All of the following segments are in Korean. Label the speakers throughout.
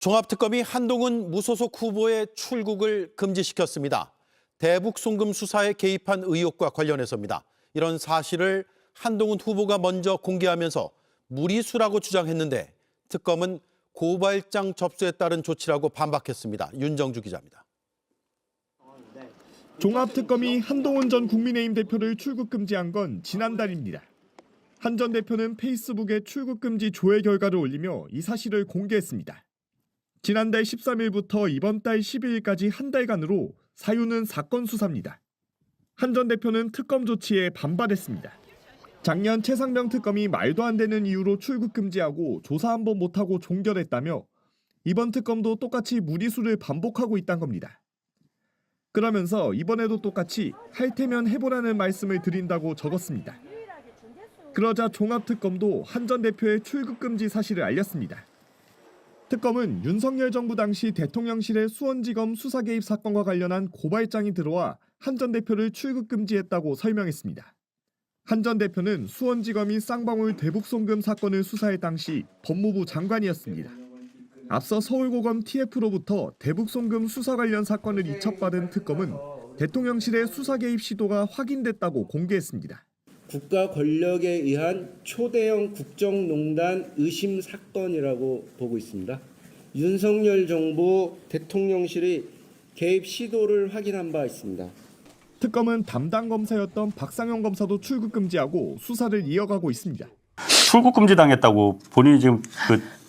Speaker 1: 종합특검이 한동훈 무소속 후보의 출국을 금지시켰습니다. 대북 송금 수사에 개입한 의혹과 관련해서입니다. 이런 사실을 한동훈 후보가 먼저 공개하면서 무리수라고 주장했는데 특검은 고발장 접수에 따른 조치라고 반박했습니다. 윤정주 기자입니다.
Speaker 2: 종합특검이 한동훈 전 국민의힘 대표를 출국 금지한 건 지난달입니다. 한 전 대표는 페이스북에 출국 금지 조회 결과를 올리며 이 사실을 공개했습니다. 지난달 13일부터 이번 달 12일까지 한 달간으로 사유는 사건 수사입니다. 한 전 대표는 특검 조치에 반발했습니다. 작년 최상병 특검이 말도 안 되는 이유로 출국 금지하고 조사 한 번 못하고 종결했다며 이번 특검도 똑같이 무리수를 반복하고 있다는 겁니다. 그러면서 이번에도 똑같이 할 테면 해보라는 말씀을 드린다고 적었습니다. 그러자 종합특검도 한 전 대표의 출국 금지 사실을 알렸습니다. 특검은 윤석열 정부 당시 대통령실의 수원지검 수사 개입 사건과 관련한 고발장이 들어와 한 전 대표를 출국 금지했다고 설명했습니다. 한 전 대표는 수원지검이 쌍방울 대북송금 사건을 수사할 당시 법무부 장관이었습니다. 앞서 서울고검 TF로부터 대북송금 수사 관련 사건을 이첩받은 특검은 대통령실의 수사 개입 시도가 확인됐다고 공개했습니다.
Speaker 3: 국가 권력에 의한 초대형 국정농단 의심 사건이라고 보고 있습니다. 윤석열 정부 대통령실의 개입 시도를 확인한 바 있습니다.
Speaker 2: 특검은 담당 검사였던 박상현 검사도 출국 금지하고 수사를 이어가고 있습니다.
Speaker 4: 출국 금지 당했다고 본인이 지금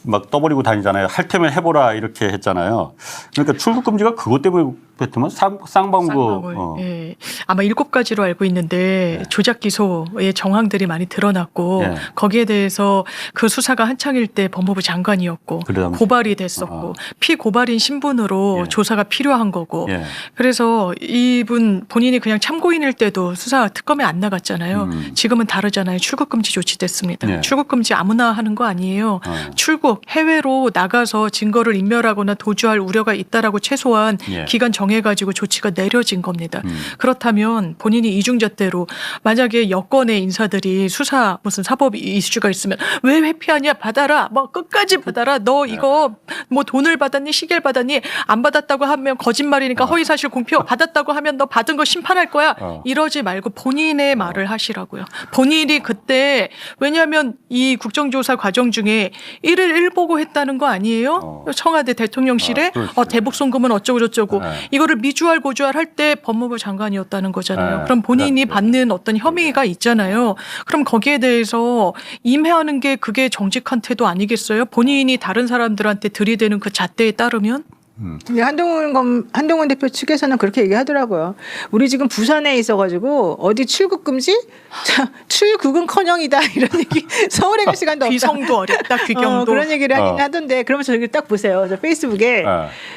Speaker 4: 막 떠버리고 다니잖아요. 할 테면 해보라 이렇게 했잖아요. 그러니까 출국 금지가 그것 때문에 뱉으면 쌍방울.
Speaker 5: 예. 아마 7가지로 알고 있는데
Speaker 4: 네.
Speaker 5: 조작 기소의 정황들이 많이 드러났고
Speaker 4: 네.
Speaker 5: 거기에 대해서 그 수사가 한창일 때 법무부 장관이었고 고발이 됐었고 피고발인 신분으로
Speaker 4: 예.
Speaker 5: 조사가 필요한 거고
Speaker 4: 예.
Speaker 5: 그래서 이분 본인이 그냥 참고인일 때도 수사 특검에 안 나갔잖아요. 지금은 다르잖아요. 출국 금지 조치됐습니다.
Speaker 4: 예.
Speaker 5: 출국 금지 아무나 하는 거 아니에요. 출국 해외로 나가서 증거를 인멸하거나 도주할 우려가 있다라고 최소한
Speaker 4: 예.
Speaker 5: 기간 정해가지고 조치가 내려진 겁니다. 그렇다면 본인이 이중잣대로 만약에 여권의 인사들이 수사 무슨 사법 이슈가 있으면 왜 회피하냐 받아라 뭐 끝까지 받아라 너 이거 뭐 돈을 받았니 시계를 받았니 안 받았다고 하면 거짓말이니까 허위사실 공표 받았다고 하면 너 받은 거 심판할 거야 이러지 말고 본인의 말을 하시라고요. 본인이 그때 왜냐하면 이 국정조사 과정 중에 1일 1보고 했다는 거 아니에요? 청와대 대통령실에 대북 송금은 어쩌고 저쩌고 이거를 미주알 고주알 할 때 법무부 장관이었다는 거잖아요. 그럼 본인이 받는 어떤 혐의가 있잖아요. 그럼 거기에 대해서 임해하는 게 그게 정직한 태도 아니겠어요? 본인이 다른 사람들한테 들이대는 그 잣대에 따르면?
Speaker 6: 근데 한동훈 대표 측에서는 그렇게 얘기하더라고요. 우리 지금 부산에 있어가지고 어디 출국 금지? 출국은커녕이다 이런 얘기. 서울에 갈 시간도 없다.
Speaker 5: 귀성도 어렵다. 귀경도.
Speaker 6: 그런 얘기를 하긴 하던데 그러면서 저기 딱 보세요. 저 페이스북에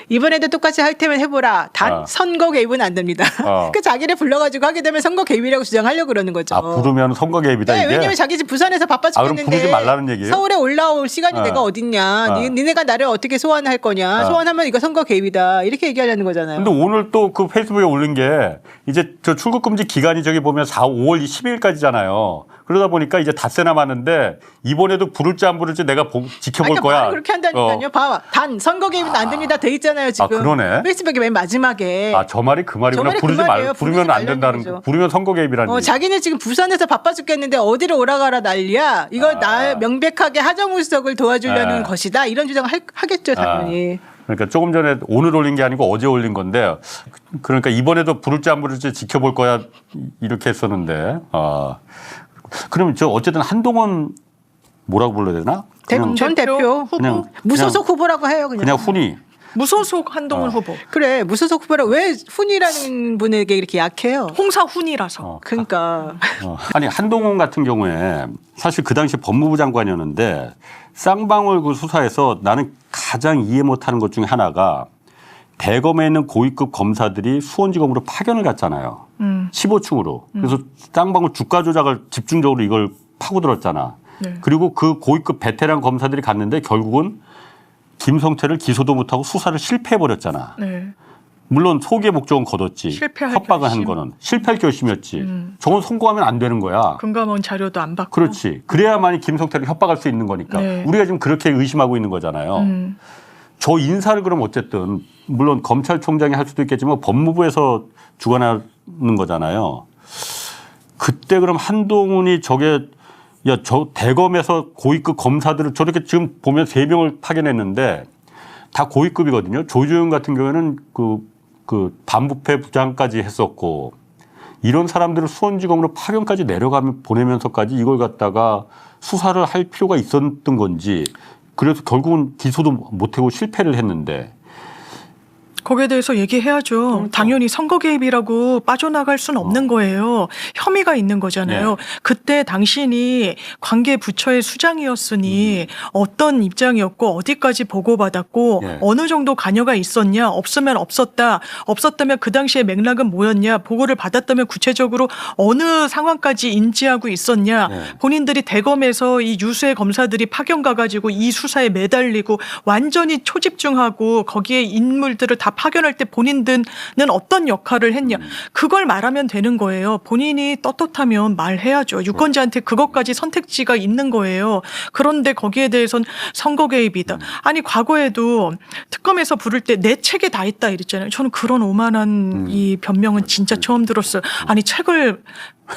Speaker 6: 이번에도 똑같이 할 테면 해보라. 단 선거 개입은 안 됩니다. 그 자기를 불러가지고 하게 되면 선거 개입이라고 주장하려고 그러는 거죠.
Speaker 4: 부르면 선거 개입이다.
Speaker 6: 네,
Speaker 4: 이게?
Speaker 6: 왜냐면 자기 집 부산에서 바빠 죽겠는데
Speaker 4: 그럼 부르지 말라는 얘기예요?
Speaker 6: 서울에 올라올 시간이 내가 어딨냐. 니네가 나를 어떻게 소환할 거냐. 소환하면 이거 선거 개입이다. 이렇게 얘기하려는 거잖아요.
Speaker 4: 근데 오늘 또 그 페이스북에 올린 게 이제 저 출국 금지 기간이 저기 보면 5월 12일까지잖아요. 그러다 보니까 이제 닷새 남았는데 이번에도 부를지 안 부를지 내가 지켜볼 거야.
Speaker 6: 그렇게 한다니까요. 봐봐. 단 선거 개입은 안 됩니다. 돼 있잖아요. 지금.
Speaker 4: 그러네.
Speaker 6: 페이스북에 맨 마지막에.
Speaker 4: 저 말이 그 말이구나. 부르면 안 된다는 거. 부르면 선거 개입이라는 얘기.
Speaker 6: 자기는 지금 부산에서 바빠 죽겠는데 어디로 오라가라 난리야. 이걸 나 명백하게 하정우 수석을 도와주려는 것이다. 이런 주장을 하겠죠. 당연히.
Speaker 4: 그러니까 조금 전에 오늘 올린 게 아니고 어제 올린 건데 그러니까 이번에도 부를지 안 부를지 지켜볼 거야 이렇게 했었는데 그러면 저 어쨌든 한동훈 뭐라고 불러야 되나?
Speaker 6: 전 대표 후보 무소속 후보라고 해요.
Speaker 4: 그냥 훈이.
Speaker 5: 무소속 한동훈 후보.
Speaker 6: 그래 무소속 후보라 왜 훈이라는 분에게 이렇게 약해요?
Speaker 5: 홍사훈이라서.
Speaker 6: 그러니까.
Speaker 4: 아니 한동훈 같은 경우에 사실 그 당시 법무부 장관이었는데 쌍방울 그 수사에서 나는 가장 이해 못하는 것 중에 하나가 대검에 있는 고위급 검사들이 수원지검으로 파견을 갔잖아요. 15층으로. 그래서 쌍방울 주가 조작을 집중적으로 이걸 파고들었잖아.
Speaker 5: 네.
Speaker 4: 그리고 그 고위급 베테랑 검사들이 갔는데 결국은 김성태를 기소도 못하고 수사를 실패해버렸잖아.
Speaker 5: 네.
Speaker 4: 물론 소기의 목적은 거뒀지. 협박을 한 거는. 실패할 결심이었지. 저건 성공하면 안 되는 거야.
Speaker 5: 금감원 자료도 안 받고.
Speaker 4: 그렇지. 그래야만이 김성태를 협박할 수 있는 거니까.
Speaker 5: 네.
Speaker 4: 우리가 지금 그렇게 의심하고 있는 거잖아요. 저 인사를 그럼 어쨌든 물론 검찰총장이 할 수도 있겠지만 법무부에서 주관하는 거잖아요. 그때 그럼 한동훈이 저게 야, 저 대검에서 고위급 검사들을 저렇게 지금 보면 3명을 파견했는데 다 고위급이거든요. 조주영 같은 경우에는 그 반부패 부장까지 했었고 이런 사람들을 수원지검으로 파견까지 내려가면 보내면서까지 이걸 갖다가 수사를 할 필요가 있었던 건지 그래서 결국은 기소도 못하고 실패를 했는데
Speaker 5: 거기에 대해서 얘기해야죠. 당연히 선거 개입이라고 빠져나갈 수는 없는 거예요. 혐의가 있는 거잖아요. 그때 당신이 관계 부처의 수장이었으니 어떤 입장이었고 어디까지 보고받았고
Speaker 4: 예.
Speaker 5: 어느 정도 관여가 있었냐 없으면 없었다. 없었다면 그 당시에 맥락은 뭐였냐 보고를 받았다면 구체적으로 어느 상황까지 인지하고 있었냐
Speaker 4: 예.
Speaker 5: 본인들이 대검에서 이 유수의 검사들이 파견 가가지고 이 수사에 매달리고 완전히 초집중하고 거기에 인물들을 다 파견할 때 본인들은 어떤 역할을 했냐. 그걸 말하면 되는 거예요. 본인이 떳떳하면 말해야죠. 유권자한테 그것까지 선택지가 있는 거예요. 그런데 거기에 대해서는 선거 개입이다. 아니 과거에도 특검에서 부를 때 내 책에 다 있다 이랬잖아요. 저는 그런 오만한 이 변명은 진짜 처음 들었어요. 아니 책을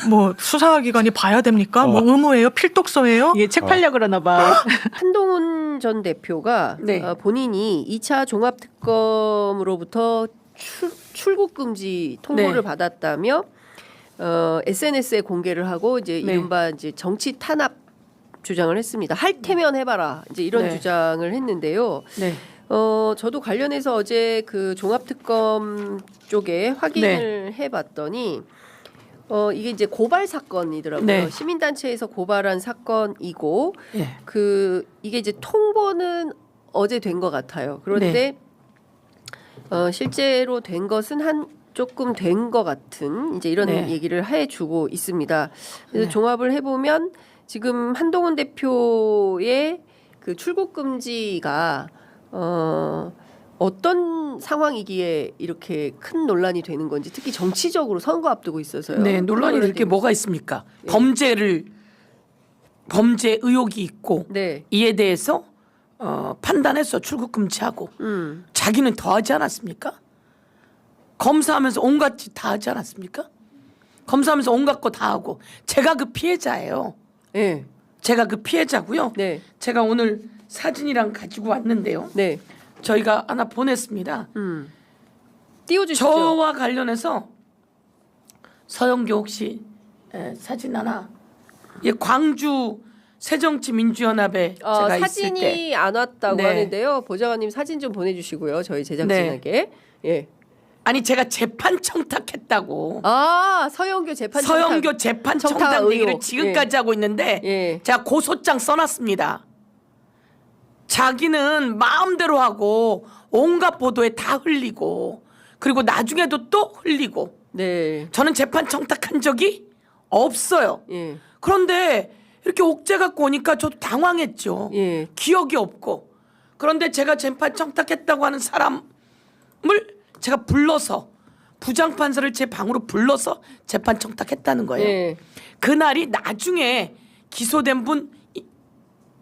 Speaker 5: 뭐 수사기관이 봐야 됩니까? 뭐 의무예요? 필독서예요?
Speaker 6: 이게 책 팔려 그러나 봐.
Speaker 7: 한동훈 전 대표가
Speaker 6: 네.
Speaker 7: 본인이 2차 종합특검으로부터 출국 금지 통보를
Speaker 6: 네.
Speaker 7: 받았다며 SNS에 공개를 하고 이제
Speaker 6: 네.
Speaker 7: 이른바 이제 정치 탄압 주장을 했습니다. 할 테면 해봐라 이제 이런
Speaker 6: 네.
Speaker 7: 주장을 했는데요.
Speaker 6: 네.
Speaker 7: 저도 관련해서 어제 그 종합특검 쪽에 확인을 해봤더니 이게 이제 고발 사건이더라고요.
Speaker 6: 네.
Speaker 7: 시민단체에서 고발한 사건이고
Speaker 6: 예.
Speaker 7: 이게 이제 통보는 어제 된 것 같아요. 그런데 실제로 된 것은 조금 된 것 같은 이제 이런
Speaker 6: 네.
Speaker 7: 얘기를 해주고 있습니다. 그래서
Speaker 6: 네.
Speaker 7: 종합을 해보면 지금 한동훈 대표의 그 출국 금지가 어떤 상황이기에 이렇게 큰 논란이 되는 건지 특히 정치적으로 선거 앞두고 있어서요.
Speaker 8: 네, 논란이 될 게 뭐가 있습니까?
Speaker 7: 네.
Speaker 8: 범죄 의혹이 있고
Speaker 7: 네.
Speaker 8: 이에 대해서 판단해서 출국 금지하고 자기는 더 하지 않았습니까? 검사하면서 온갖 짓 다 하지 않았습니까? 검사하면서 온갖 거 다 하고 제가 그 피해자예요.
Speaker 7: 네.
Speaker 8: 제가 그 피해자고요.
Speaker 7: 네.
Speaker 8: 제가 오늘 사진이랑 가지고 왔는데요.
Speaker 7: 네.
Speaker 8: 저희가 하나 보냈습니다.
Speaker 7: 띄워주시죠.
Speaker 8: 저와 관련해서 서영교 혹시 사진 하나? 예, 광주 새정치민주연합에 제가 있을
Speaker 7: 사진이
Speaker 8: 때
Speaker 7: 안 왔다고
Speaker 8: 네.
Speaker 7: 하는데요. 보좌관님 사진 좀 보내주시고요. 저희 제작진에게. 예.
Speaker 8: 아니 제가 재판 청탁했다고
Speaker 7: 서영교 재판
Speaker 8: 서영교 재판 청탁 얘기를
Speaker 7: 의혹.
Speaker 8: 지금까지 하고 있는데
Speaker 7: 예.
Speaker 8: 제가 고소장 써놨습니다. 자기는 마음대로 하고 온갖 보도에 다 흘리고 그리고 나중에도 또 흘리고
Speaker 7: 네.
Speaker 8: 저는 재판 청탁한 적이 없어요.
Speaker 7: 예.
Speaker 8: 그런데 이렇게 옥죄 갖고 오니까 저도 당황했죠.
Speaker 7: 예.
Speaker 8: 기억이 없고. 그런데 제가 재판 청탁했다고 하는 사람을 제가 불러서 부장판사를 제 방으로 불러서 재판 청탁했다는 거예요.
Speaker 7: 예.
Speaker 8: 그날이 나중에 기소된 분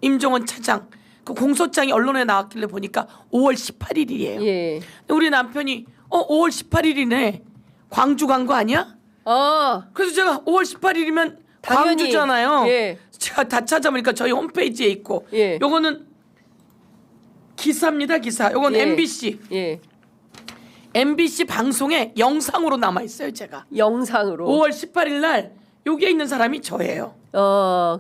Speaker 8: 임종원 차장 그 공소장이 언론에 나왔길래 보니까 5월 18일이에요.
Speaker 7: 예.
Speaker 8: 우리 남편이 5월 18일이네. 광주 간 거 아니야? 그래서 제가 5월 18일이면
Speaker 7: 당연히.
Speaker 8: 광주잖아요.
Speaker 7: 예.
Speaker 8: 제가 다 찾아보니까 저희 홈페이지에 있고
Speaker 7: 예.
Speaker 8: 요거는 기사입니다. 기사. 요건
Speaker 7: 예.
Speaker 8: MBC.
Speaker 7: 예.
Speaker 8: MBC 방송에 영상으로 남아 있어요. 제가
Speaker 7: 영상으로.
Speaker 8: 5월 18일 날 여기에 있는 사람이 저예요.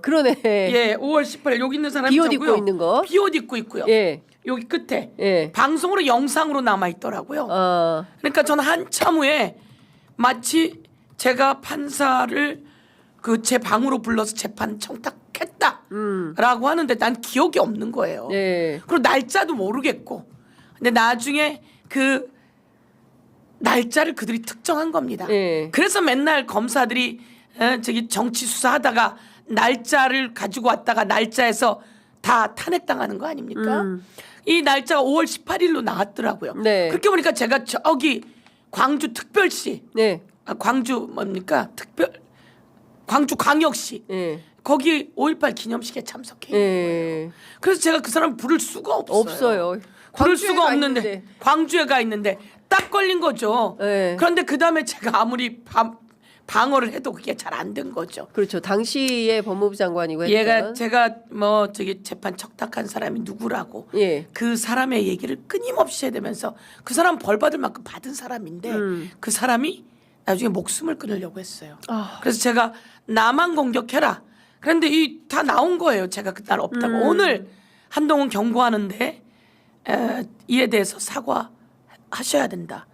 Speaker 7: 그러네.
Speaker 8: 예, 5월 18일 여기 있는 사람이
Speaker 7: 비옷
Speaker 8: 저고요.
Speaker 7: 입고 있는 거.
Speaker 8: 비옷 입고 있고요.
Speaker 7: 예.
Speaker 8: 여기 끝에
Speaker 7: 예.
Speaker 8: 방송으로 영상으로 남아 있더라고요. 그러니까 저는 한참 후에 마치 제가 판사를 그 제 방으로 불러서 재판 청탁했다라고 하는데 난 기억이 없는 거예요.
Speaker 7: 예.
Speaker 8: 그리고 날짜도 모르겠고. 근데 나중에 그 날짜를 그들이 특정한 겁니다.
Speaker 7: 예.
Speaker 8: 그래서 맨날 검사들이 저기 정치 수사하다가 날짜를 가지고 왔다가 날짜에서 다 탄핵당하는 거 아닙니까? 이 날짜가 5월 18일로 나왔더라고요.
Speaker 7: 네.
Speaker 8: 그렇게 보니까 제가 저기 광주 특별시,
Speaker 7: 네.
Speaker 8: 광주 뭡니까? 광주 광역시
Speaker 7: 예.
Speaker 8: 거기 5.18 기념식에 참석해요.
Speaker 7: 예.
Speaker 8: 그래서 제가 그 사람 부를 수가 없어요.
Speaker 7: 없어요.
Speaker 8: 그럴
Speaker 7: 광주에
Speaker 8: 수가
Speaker 7: 가
Speaker 8: 없는데
Speaker 7: 있는데.
Speaker 8: 광주에 가 있는데 딱 걸린 거죠.
Speaker 7: 네.
Speaker 8: 그런데 그 다음에 제가 아무리 방어를 해도 그게 잘 안 된 거죠.
Speaker 7: 그렇죠. 당시에 법무부 장관이고
Speaker 8: 얘가
Speaker 7: 했던.
Speaker 8: 제가 뭐 저기 재판 척탁한 사람이 누구라고
Speaker 7: 예.
Speaker 8: 그 사람의 얘기를 끊임없이 해대면서 그 사람 벌 받을 만큼 받은 사람인데 그 사람이 나중에 목숨을 끊으려고 했어요.
Speaker 7: 아.
Speaker 8: 그래서 제가 나만 공격해라. 그런데 이 다 나온 거예요. 제가 그날 없다고. 오늘 한동훈 경고하는데 이에 대해서 사과하셔야 된다.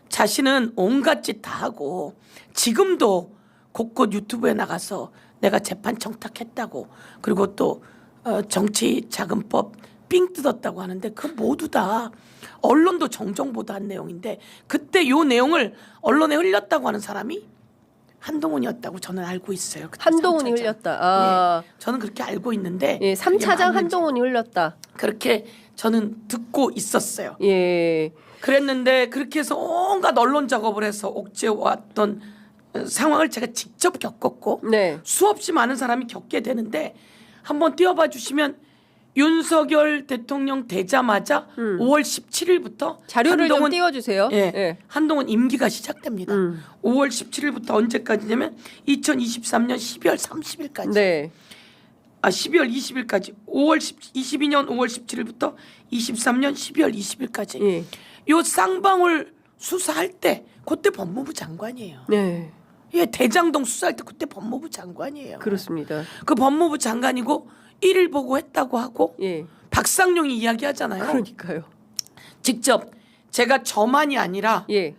Speaker 8: 자신은 온갖 짓 다 하고 지금도 곳곳 유튜브에 나가서 내가 재판 청탁했다고 그리고 또 정치자금법 삥 뜯었다고 하는데 그 모두 다 언론도 정정보도한 내용인데 그때 요 내용을 언론에 흘렸다고 하는 사람이 한동훈이었다고 저는 알고 있어요. 그때
Speaker 7: 한동훈이
Speaker 8: 3차장.
Speaker 7: 흘렸다. 아.
Speaker 8: 네, 저는 그렇게 알고 있는데
Speaker 7: 예,
Speaker 8: 그게
Speaker 7: 3차장
Speaker 8: 맞는지
Speaker 7: 한동훈이 흘렸다.
Speaker 8: 그렇게 저는 듣고 있었어요.
Speaker 7: 예.
Speaker 8: 그랬는데 그렇게 해서 온갖 언론 작업을 해서 옥죄왔던 상황을 제가 직접 겪었고
Speaker 7: 네.
Speaker 8: 수없이 많은 사람이 겪게 되는데 한번 띄워봐 주시면 윤석열 대통령 되자마자 5월 17일부터
Speaker 7: 자료를 좀 띄워주세요.
Speaker 8: 예,
Speaker 7: 예.
Speaker 8: 한동훈 임기가 시작됩니다. 5월 17일부터 언제까지냐면 2023년 12월 30일까지.
Speaker 7: 네.
Speaker 8: 12월 20일까지 22년 5월 17일부터 23년 12월 20일까지
Speaker 7: 예.
Speaker 8: 요 쌍방울 수사할 때 그때 법무부 장관이에요.
Speaker 7: 네.
Speaker 8: 예, 대장동 수사할 때 그때 법무부 장관이에요.
Speaker 7: 그렇습니다.
Speaker 8: 그 법무부 장관이고 일일 보고했다고 하고
Speaker 7: 예.
Speaker 8: 박상용이 이야기하잖아요.
Speaker 7: 그러니까요.
Speaker 8: 직접 제가 저만이 아니라
Speaker 7: 예.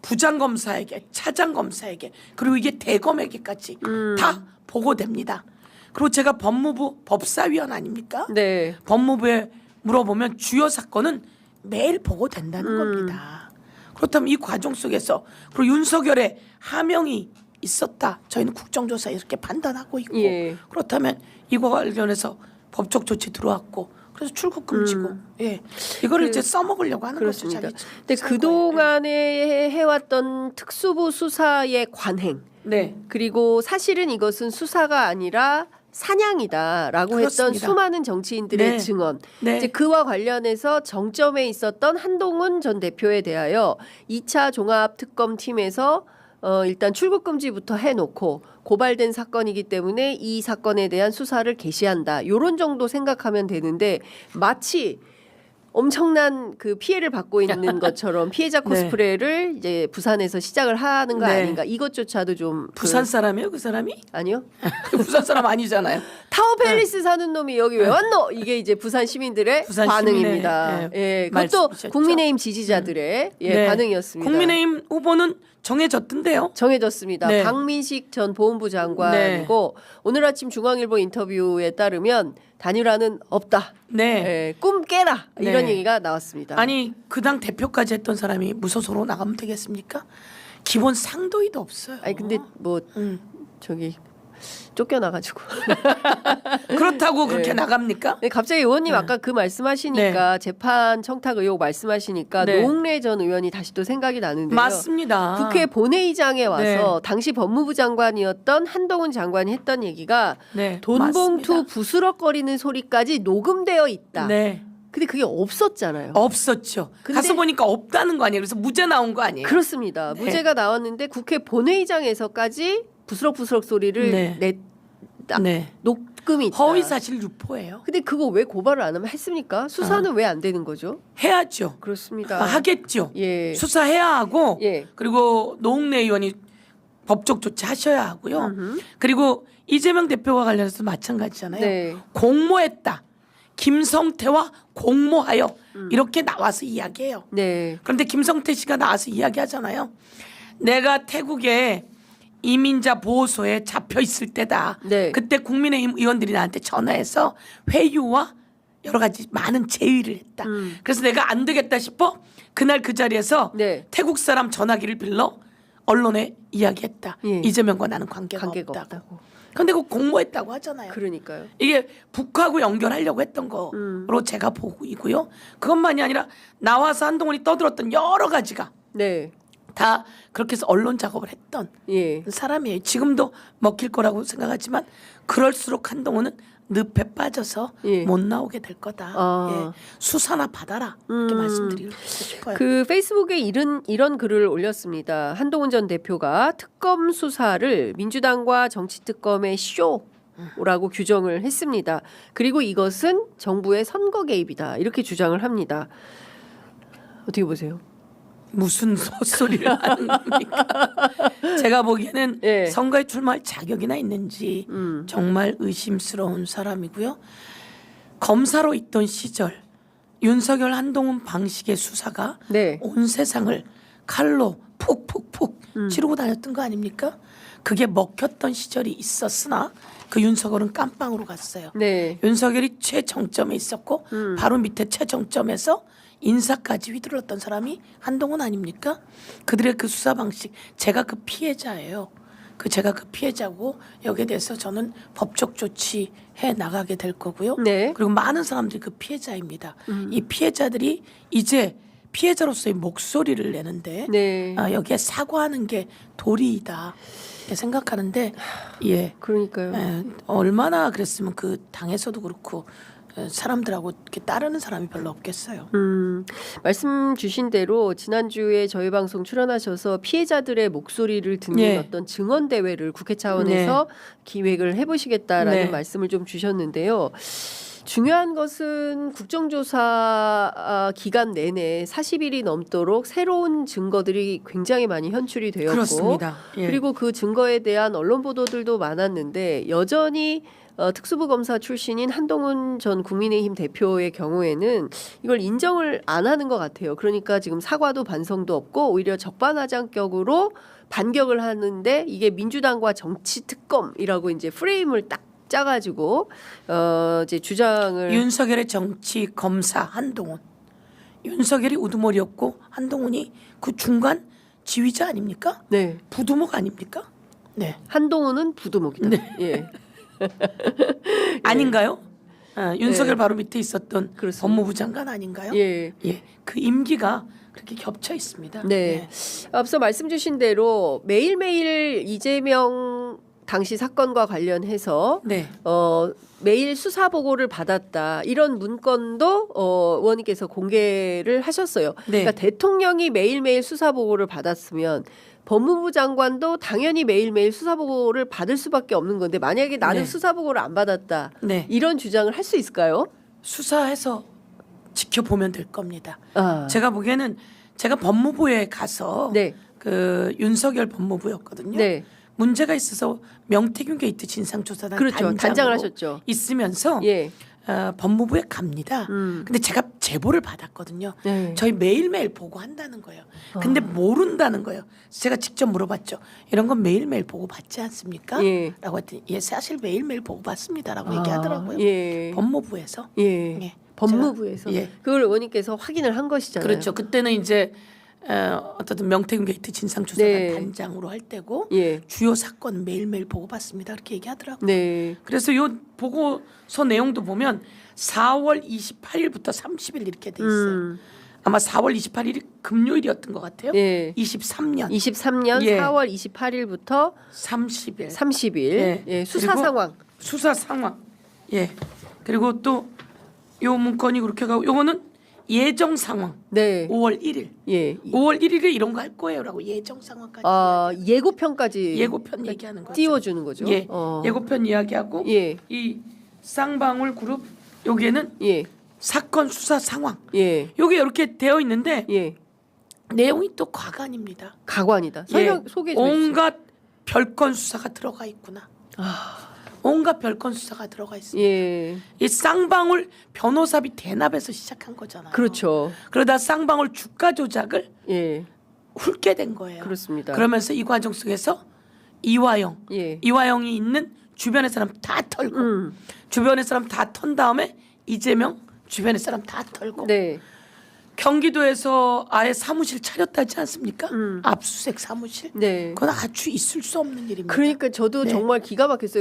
Speaker 8: 부장검사에게 차장검사에게 그리고 이게 대검에게까지 다 보고됩니다. 그리고 제가 법무부 법사위원 아닙니까?
Speaker 7: 네.
Speaker 8: 법무부에 물어보면 주요 사건은 매일 보고된다는 겁니다. 그렇다면 이 과정 속에서 그리고 윤석열의 하명이 있었다. 저희는 국정조사 이렇게 판단하고 있고
Speaker 7: 예.
Speaker 8: 그렇다면 이거 관련해서 법적 조치 들어왔고 그래서 출국 금지고 예 이거를 이제 써먹으려고 하는 거죠.
Speaker 7: 그렇습니다.
Speaker 8: 자기
Speaker 7: 근데
Speaker 8: 선거에.
Speaker 7: 그동안에 해왔던 특수부 수사의 관행
Speaker 8: 네.
Speaker 7: 그리고 사실은 이것은 수사가 아니라 사냥이다라고 했던
Speaker 8: 그렇습니다.
Speaker 7: 수많은 정치인들의
Speaker 8: 네.
Speaker 7: 증언.
Speaker 8: 네.
Speaker 7: 이제 그와 관련해서 정점에 있었던 한동훈 전 대표에 대하여 2차 종합특검팀에서 일단 출국 금지부터 해놓고 고발된 사건이기 때문에 이 사건에 대한 수사를 개시한다. 요런 정도 생각하면 되는데 마치 엄청난 그 피해를 받고 있는 것처럼 피해자 코스프레를 이제 부산에서 시작을 하는 거
Speaker 8: 네.
Speaker 7: 아닌가? 이것조차도 좀
Speaker 8: 부산 사람이에요, 그 사람이?
Speaker 7: 아니요.
Speaker 8: 부산 사람 아니잖아요.
Speaker 7: 타워 팰리스 사는 놈이 여기 왜 왔노? 이게 이제 부산 시민들의
Speaker 8: 부산
Speaker 7: 반응입니다.
Speaker 8: 시민의,
Speaker 7: 예, 그것도
Speaker 8: 말씀이셨죠.
Speaker 7: 국민의힘 지지자들의 예,
Speaker 8: 네.
Speaker 7: 반응이었습니다.
Speaker 8: 국민의힘 후보는 정해졌던데요.
Speaker 7: 정해졌습니다.
Speaker 8: 네.
Speaker 7: 박민식 전 보훈부 장관이고 오늘 아침 중앙일보 인터뷰에 따르면 단일화는 없다.
Speaker 8: 네.
Speaker 7: 예, 꿈 깨라 이런
Speaker 8: 네.
Speaker 7: 얘기가 나왔습니다.
Speaker 8: 아니 그 당 대표까지 했던 사람이 무소속으로 나가면 되겠습니까? 기본 상도의도 없어요.
Speaker 7: 아니 근데 뭐 저기 쫓겨나가지고
Speaker 8: 그렇다고 그렇게
Speaker 7: 네.
Speaker 8: 나갑니까?
Speaker 7: 네, 갑자기 의원님 아까 그 말씀하시니까 재판 청탁 의혹 말씀하시니까
Speaker 8: 네.
Speaker 7: 노웅래 전 의원이 다시 또 생각이 나는데요.
Speaker 8: 맞습니다.
Speaker 7: 국회 본회의장에 와서
Speaker 8: 네.
Speaker 7: 당시 법무부 장관이었던 한동훈 장관이 했던 얘기가
Speaker 8: 네,
Speaker 7: 돈봉투
Speaker 8: 맞습니다.
Speaker 7: 부스럭거리는 소리까지 녹음되어 있다.
Speaker 8: 네.
Speaker 7: 근데 그게 없었잖아요.
Speaker 8: 없었죠.
Speaker 7: 근데-
Speaker 8: 가서 보니까 없다는 거 아니에요. 그래서 무죄 나온 거 아니에요.
Speaker 7: 그렇습니다.
Speaker 8: 네.
Speaker 7: 무죄가 나왔는데 국회 본회의장에서까지 부스럭부스럭 소리를
Speaker 8: 네. 네.
Speaker 7: 녹음이 있다.
Speaker 8: 허위 사실 유포예요.
Speaker 7: 근데 그거 왜 고발을 안 하면 했습니까? 수사는 왜 안 되는 거죠?
Speaker 8: 해야죠.
Speaker 7: 그렇습니다.
Speaker 8: 하겠죠.
Speaker 7: 예.
Speaker 8: 수사해야 하고
Speaker 7: 예.
Speaker 8: 그리고 노웅래 의원이 법적 조치 하셔야 하고요. 그리고 이재명 대표와 관련해서 마찬가지잖아요.
Speaker 7: 네.
Speaker 8: 공모했다. 김성태와 공모하여 이렇게 나와서 이야기해요.
Speaker 7: 네.
Speaker 8: 그런데 김성태 씨가 나와서 이야기하잖아요. 내가 태국에 이민자 보호소에 잡혀 있을 때다.
Speaker 7: 네.
Speaker 8: 그때 국민의힘 의원들이 나한테 전화해서 회유와 여러 가지 많은 제의를 했다. 그래서 내가 안 되겠다 싶어 그날 그 자리에서
Speaker 7: 네.
Speaker 8: 태국 사람 전화기를 빌러 언론에 이야기했다.
Speaker 7: 예.
Speaker 8: 이재명과 나는 관계가 없다고. 그런데 그거 공모했다고 하잖아요.
Speaker 7: 그러니까요.
Speaker 8: 이게 북하고 연결하려고 했던 거로 제가 보고 있고요. 그것만이 아니라 나와서 한동훈이 떠들었던 여러 가지가
Speaker 7: 네.
Speaker 8: 다 그렇게 해서 언론 작업을 했던
Speaker 7: 예.
Speaker 8: 사람이에요. 지금도 먹힐 거라고 생각하지만 그럴수록 한동훈은 늪에 빠져서
Speaker 7: 예.
Speaker 8: 못 나오게 될 거다.
Speaker 7: 아.
Speaker 8: 예. 수사나 받아라. 이렇게 말씀드리고 싶어요.
Speaker 7: 그 페이스북에 이런 글을 올렸습니다. 한동훈 전 대표가 특검 수사를 민주당과 정치특검의 쇼라고 규정을 했습니다. 그리고 이것은 정부의 선거 개입이다. 이렇게 주장을 합니다. 어떻게 보세요?
Speaker 8: 무슨 헛소리를 하는 겁니까? 제가 보기에는
Speaker 7: 예.
Speaker 8: 선거에 출마할 자격이나 있는지 정말 의심스러운 사람이고요. 검사로 있던 시절 윤석열 한동훈 방식의 수사가
Speaker 7: 네.
Speaker 8: 온 세상을 칼로 푹푹푹 찌르고 다녔던 거 아닙니까? 그게 먹혔던 시절이 있었으나 그 윤석열은 깜빵으로 갔어요.
Speaker 7: 네.
Speaker 8: 윤석열이 최정점에 있었고 바로 밑에 최정점에서 인사까지 휘둘렀던 사람이 한동훈 아닙니까? 그들의 그 수사 방식, 제가 그 피해자예요. 제가 그 피해자고 여기에 대해서 저는 법적 조치해 나가게 될 거고요.
Speaker 7: 네.
Speaker 8: 그리고 많은 사람들이 그 피해자입니다. 이 피해자들이 이제 피해자로서의 목소리를 내는데
Speaker 7: 네.
Speaker 8: 여기에 사과하는 게 도리이다 이렇게 생각하는데 예.
Speaker 7: 그러니까요.
Speaker 8: 얼마나 그랬으면 그 당에서도 그렇고 사람들하고 이렇게 따르는 사람이 별로 없겠어요.
Speaker 7: 말씀 주신 대로 지난주에 저희 방송 출연하셔서 피해자들의 목소리를 듣는
Speaker 8: 네.
Speaker 7: 어떤 증언 대회를 국회 차원에서 기획을 해보시겠다라는
Speaker 8: 네.
Speaker 7: 말씀을 좀 주셨는데요. 중요한 것은 국정조사 기간 내내 40일이 넘도록 새로운 증거들이 굉장히 많이 현출이 되었고
Speaker 8: 그렇습니다. 예.
Speaker 7: 그리고 그 증거에 대한 언론 보도들도 많았는데 여전히 특수부 검사 출신인 한동훈 전 국민의힘 대표의 경우에는 이걸 인정을 안 하는 것 같아요. 그러니까 지금 사과도 반성도 없고 오히려 적반하장격으로 반격을 하는데 이게 민주당과 정치특검이라고 이제 프레임을 딱 짜가지고 이제 주장을
Speaker 8: 윤석열의 정치 검사 한동훈. 윤석열이 우두머리였고 한동훈이 그 중간 지휘자 아닙니까?
Speaker 7: 네.
Speaker 8: 부두목 아닙니까? 네.
Speaker 7: 한동훈은 부두목이다. 예.
Speaker 8: 아닌가요? 윤석열
Speaker 7: 네.
Speaker 8: 바로 밑에 있었던
Speaker 7: 그렇습니다.
Speaker 8: 법무부 장관 아닌가요?
Speaker 7: 예.
Speaker 8: 예. 그 임기가 그렇게 겹쳐 있습니다.
Speaker 7: 네.
Speaker 8: 예.
Speaker 7: 앞서 말씀 주신 대로 매일매일 이재명 당시 사건과 관련해서
Speaker 8: 네.
Speaker 7: 매일 수사 보고를 받았다. 이런 문건도 의원님께서 공개를 하셨어요.
Speaker 8: 네.
Speaker 7: 그러니까 대통령이 매일매일 수사 보고를 받았으면 법무부 장관도 당연히 매일매일 수사 보고를 받을 수밖에 없는 건데 만약에 나는
Speaker 8: 네.
Speaker 7: 수사 보고를 안 받았다.
Speaker 8: 네.
Speaker 7: 이런 주장을 할 수 있을까요?
Speaker 8: 수사해서 지켜보면 될 겁니다.
Speaker 7: 아.
Speaker 8: 제가 보기에는 제가 법무부에 가서
Speaker 7: 네.
Speaker 8: 그 윤석열 법무부였거든요.
Speaker 7: 네.
Speaker 8: 문제가 있어서 명태균 게이트 진상조사단
Speaker 7: 그렇죠. 단장을
Speaker 8: 단장으로
Speaker 7: 하셨죠.
Speaker 8: 있으면서
Speaker 7: 예.
Speaker 8: 법무부에 갑니다. 근데 제가 제보를 받았거든요.
Speaker 7: 네.
Speaker 8: 저희 매일매일 보고한다는 거예요. 근데 모른다는 거예요. 제가 직접 물어봤죠. 이런 건 매일매일 보고 받지 않습니까?
Speaker 7: 예.
Speaker 8: 라고 했더니 예, 사실 매일매일 보고 받습니다라고 얘기하더라고요.
Speaker 7: 예.
Speaker 8: 법무부에서.
Speaker 7: 예.
Speaker 8: 예.
Speaker 7: 법무부에서
Speaker 8: 제가- 예.
Speaker 7: 그걸 의원님께서 확인을 한 것이잖아요.
Speaker 8: 그렇죠. 그때는 이제 어떤 명태균 게이트 진상조사단
Speaker 7: 네.
Speaker 8: 단장으로 할 때고
Speaker 7: 예.
Speaker 8: 주요 사건 매일매일 보고받습니다. 그렇게 얘기하더라고요.
Speaker 7: 네.
Speaker 8: 그래서 요 보고서 내용도 보면 4월 28일부터 30일 이렇게 돼 있어요. 아마 4월 28일이 금요일이었던 것 같아요.
Speaker 7: 예.
Speaker 8: 23년
Speaker 7: 23년
Speaker 8: 예.
Speaker 7: 4월 28일부터
Speaker 8: 30일
Speaker 7: 30일
Speaker 8: 예.
Speaker 7: 예, 수사
Speaker 8: 그리고
Speaker 7: 상황.
Speaker 8: 수사 상황. 예. 그리고 또 요 문건이 그렇게 가고 요거는 예정 상황.
Speaker 7: 네.
Speaker 8: 5월 1일.
Speaker 7: 예.
Speaker 8: 5월 1일에 이런 거 할 거예요라고 예정 상황까지.
Speaker 7: 예고편까지
Speaker 8: 예고편 얘기하는 거죠.
Speaker 7: 띄워주는 거죠.
Speaker 8: 예. 예고편 이야기하고
Speaker 7: 예.
Speaker 8: 이 쌍방울 그룹 여기에는
Speaker 7: 예.
Speaker 8: 사건 수사 상황.
Speaker 7: 예.
Speaker 8: 요게 이렇게 되어 있는데
Speaker 7: 예.
Speaker 8: 내용이 또 과관입니다.
Speaker 7: 가관이다.
Speaker 8: 예.
Speaker 7: 소개 좀 해주세요.
Speaker 8: 온갖 별건 수사가 들어가 있구나. 온갖 별건 수사가 들어가 있습니다.
Speaker 7: 예.
Speaker 8: 이 쌍방울 변호사비 대납에서 시작한 거잖아요.
Speaker 7: 그렇죠.
Speaker 8: 그러다 쌍방울 주가 조작을
Speaker 7: 예.
Speaker 8: 훑게 된 거예요.
Speaker 7: 그렇습니다.
Speaker 8: 그러면서 이 과정 속에서 이화영,
Speaker 7: 예.
Speaker 8: 이화영이 있는 주변의 사람 다 털고 주변의 사람 다 턴 다음에 이재명 주변의 사람 다 털고
Speaker 7: 네.
Speaker 8: 경기도에서 아예 사무실 차렸다지 않습니까? 압수수색 사무실.
Speaker 7: 네.
Speaker 8: 그건 아주 있을 수 없는 일입니다.
Speaker 7: 그러니까 저도
Speaker 8: 네.
Speaker 7: 정말 기가 막혔어요.